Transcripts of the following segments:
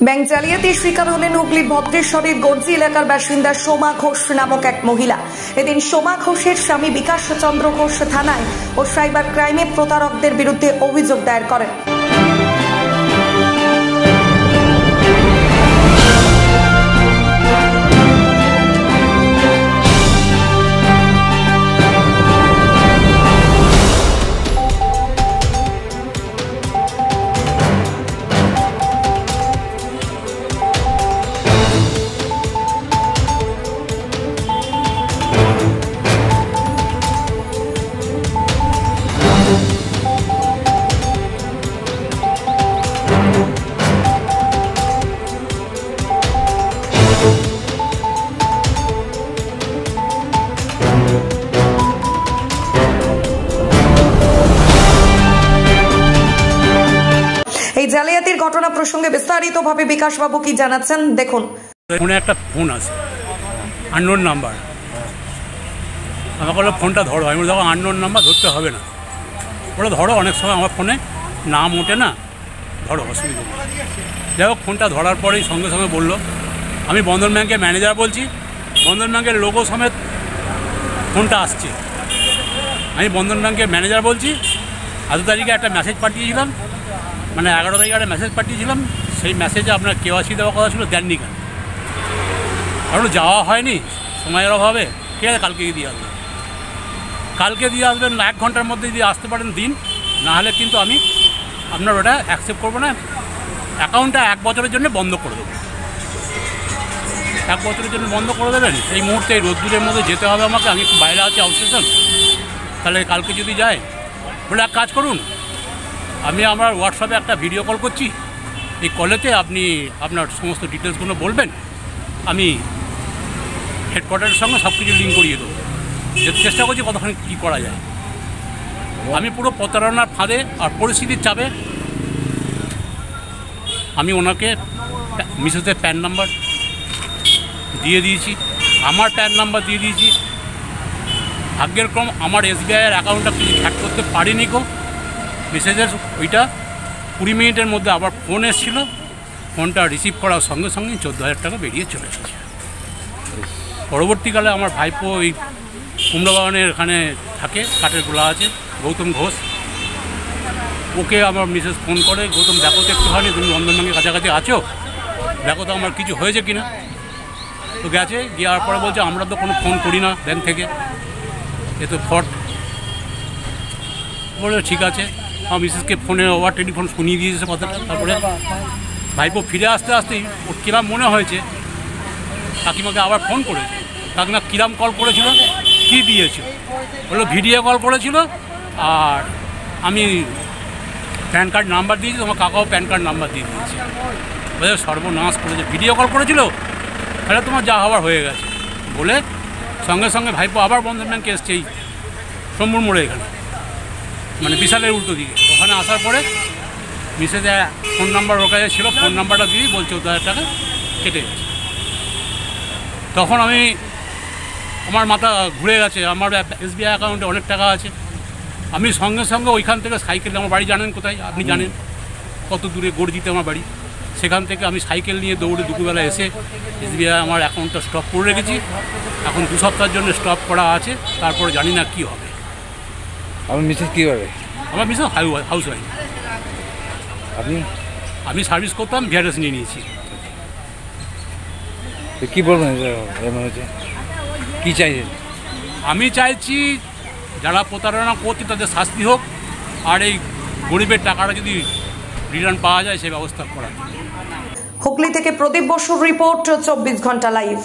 Bank জালিয়াতির শিকার হলেন হুগলির ভদ্রেশ্বরের গর্জি এলাকার বাসিন্দা সোমা ঘোষ নামক এক মহিলা। এদিন সোমা ঘোষের স্বামী বিকাশ চন্দ্র ঘোষ থানায় ও সাইবার ক্রাইমে প্রতারকদের বিরুদ্ধে অভিযোগ দায়ের করেন। এই জালিয়াতির ঘটনা প্রসঙ্গে বিস্তারিতভাবে বিকাশবাবু কি জানাচ্ছেন দেখুন। ফোনে একটা ফোন আছে, আননোন নাম্বার। আমাকে বললো ফোনটা ধরো। আমি দেখো আননোন নাম্বার ধরতে হবে না, ওরা ধরো। অনেক সময় আমার ফোনে নাম ওঠে না, ধরো, অসুবিধা নেই। যাই হোক, ফোনটা ধরার পরেই সঙ্গে সঙ্গে বললো আমি বন্ধন ব্যাংকের ম্যানেজার বলছি, বন্ধন ব্যাংকের লোগো সমেত ফোনটা আসছে। আমি বন্ধন ব্যাংকের ম্যানেজার বলছি, 8 তারিখে একটা মেসেজ পাঠিয়েছিলাম, মানে 11 তারিখে একটা মেসেজ পাঠিয়েছিলাম। সেই মেসেজে আপনার কেওয়াইসি দেওয়ার কথা ছিল, দেননি কেন? কারণ যাওয়া হয়নি সময়ের অভাবে। ঠিক আছে, কালকে দিয়ে আসবেন, কালকে দিয়ে আসবেন। 1 ঘন্টার মধ্যে যদি আসতে পারেন দিন, নাহলে কিন্তু আমি আপনার ওটা অ্যাকসেপ্ট করবো না। অ্যাকাউন্টটা 1 বছরের জন্য বন্ধ করে দেবো। 1 বছরের জন্য বন্ধ করে দেবেন। এই মুহূর্তে এই রোদ্দুরের মধ্যে যেতে হবে আমাকে, আমি একটু বাইরে আছি, আউটস্টেশন। তাহলে কালকে যদি যায়, বলে এক কাজ করুন, আমি আমার হোয়াটসঅ্যাপে একটা ভিডিও কল করছি, এই কলেতে আপনি আপনার সমস্ত ডিটেলসগুলো বলবেন, আমি হেডকোয়ার্টারের সঙ্গে সব কিছু লিঙ্ক করিয়ে দেবো। যেতে চেষ্টা করছি কতক্ষণ কী করা যায়। আমি পুরো প্রতারণার ফাঁদে আর পরিস্থিতির চাপে আমি ওনাকে মিসেসের প্যান নাম্বার দিয়ে দিয়েছি, আমার প্যান নাম্বার দিয়ে দিয়েছি। ভাগ্যের ক্রম আমার SBI-এর অ্যাকাউন্টটা কিছু হ্যাক করতে পারিনি গো। মেসেজের ওইটা 20 মিনিটের মধ্যে আবার ফোন এসেছিল, ফোনটা রিসিভ করার সঙ্গে সঙ্গে 14,000 টাকা বেরিয়ে চলে এসেছে। পরবর্তীকালে আমার ভাইপো ওই কুমড়া বাগানের এখানে থাকে, কাঠের গোলা আছে, গৌতম ঘোষ, ওকে আমার মিসেস ফোন করে, গৌতম দেখো তো একটুখানি, তুমি বন্ধন ব্যাংকের কাছাকাছি আছো, দেখো তো আমার কিছু হয়েছে কিনা। তো গেছে, গিয়ে পরে বলছে আমরা তো কোনো ফোন করি না ব্যাংক থেকে, এ তো ফ্রড। বলে ঠিক আছে। আমার মিসেসকে ফোনে ওভার টেলিফোন শুনিয়ে দিয়েছে কথাটা। তারপরে ভাইপো ফিরে আসতে আসতেই ওর কিরাম মনে হয়েছে, কাকিমাকে আবার ফোন করেছে। কাকিমা কিরাম কল করেছিল, কী দিয়েছিল, বললো ভিডিও কল করেছিল, আর আমি প্যান কার্ড নাম্বার দিয়েছি, তোমার কাকাও প্যান কার্ড নাম্বার দিয়ে দিয়েছে। বলে সর্বনাশ করেছে, ভিডিও কল করেছিল, তাহলে তোমার যা হওয়ার হয়ে গেছে। বলে সঙ্গে সঙ্গে ভাইপো আবার বন্ধন ব্যাংকে এসছে, এই শম্ভুর মোড়ে এখানে, মানে বিশালের উল্টো দিকে। ওখানে আসার পরে মিসেজে ফোন নাম্বার ওর কাছে ছিল, ফোন নাম্বারটা দিয়ে বলছে 14,000 টাকা কেটে গেছে। তখন আমার মাথা ঘুরে গেছে, আমার SBI অ্যাকাউন্টে অনেক টাকা আছে। আমি সঙ্গে সঙ্গে ওইখান থেকে সাইকেল, আমার বাড়ি জানেন কোথায়, আপনি জানেন কত দূরে, গর্জিতে আমার বাড়ি। সেখান থেকে আমি সাইকেল নিয়ে দৌড়ে দুপুরবেলা এসে SBI আমার অ্যাকাউন্টটা স্টপ করে রেখেছি। এখন 2 সপ্তাহের জন্য স্টপ করা আছে, তারপরে জানি না কী হবে। আমার মিসেস কী হবে? আমার মিসেস হাউস ওয়াইফ। আমি সার্ভিস করতাম, VRS নিয়ে নিয়েছি। কী বলবেন, কী চাইছেন? আমি চাইছি যারা প্রতারণা করছে তাদের শাস্তি হোক, আর এই গরিবের টাকাটা যদি রিটার্ন পাওয়া যায় সেই ব্যবস্থা করা। হুগলি থেকে প্রদীপ বসুর রিপোর্ট, 24 ঘন্টা লাইভ।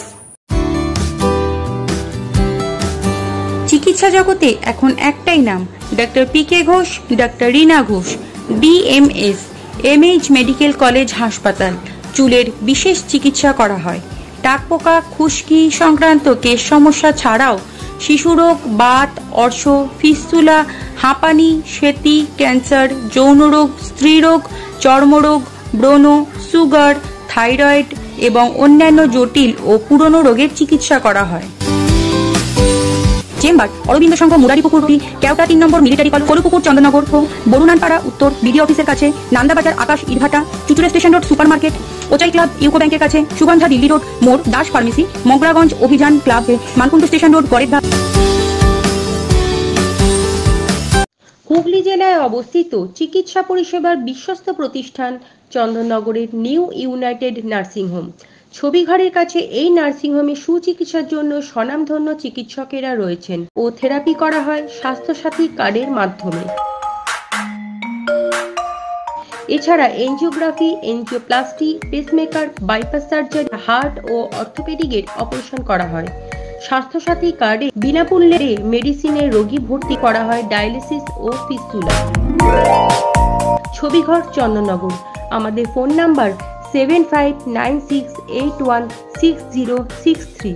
চিকিৎসা জগতে এখন একটাই নাম, doctor PK Ghosh, doctor Rina Ghosh, DMS, MH medical college হাসপাতাল। চুলের বিশেষ চিকিৎসা করা হয়। টাকপোকা, খুশকি সংক্রান্ত কেশ সমস্যা ছাড়াও শিশুরোগ, বাত, অর্শ, ফিস্তুলা, হাঁপানি, সেতি, ক্যান্সার, যৌনরোগ, স্ত্রীরোগ, চর্মরোগ, ব্রণ, সুগার, থাইরয়েড এবং অন্যান্য জটিল ও পুরনো রোগের চিকিৎসা করা হয়। চেম্বার অরবিন্দ সংঘ মুরারিপুকুর কেওটা 3 নম্বর মিলিটারি কলেজ, কলুপুকুর চন্দ্রনগর, বরুণানপাড়া উত্তর বিডি অফিসের কাছে, নান্দাবাজার আকাশ ইটভাটা, Chuchura station road super market, Ochai club UCO ব্যাংকের কাছে, সুগন্ধা দিল্লি রোড মোড় Das pharmacy, Magraganj Abhijan club, Mankundu station road Garerdhap. Hooghly জেলায় অবস্থিত চিকিৎসা পরিষেবার বিশ্বস্ত প্রতিষ্ঠান চন্দননগরের নিউ ইউনাইটেড নার্সিংহোম। ছবিঘরের কাছে এই নার্সিংহোমে সুচিকিৎসার জন্য স্বনামধন্য চিকিৎসকেরা রয়েছেন ও থেরাপি করা হয় স্বাস্থ্যসাথী কার্ডের মাধ্যমে। এছাড়া angiography, angioplasty, pacemaker, bypass surgery, heart ও অর্থোপেডিকের অপারেশন করা হয়। স্বাস্থ্যসাথী কার্ডে বিনামূল্যে মেডিসিনের রোগী ভর্তি করা হয় ডায়ালিসিস ও ফিস্টুলা। ছবিঘর চন্দননগর। আমাদের ফোন নাম্বার 7596816063।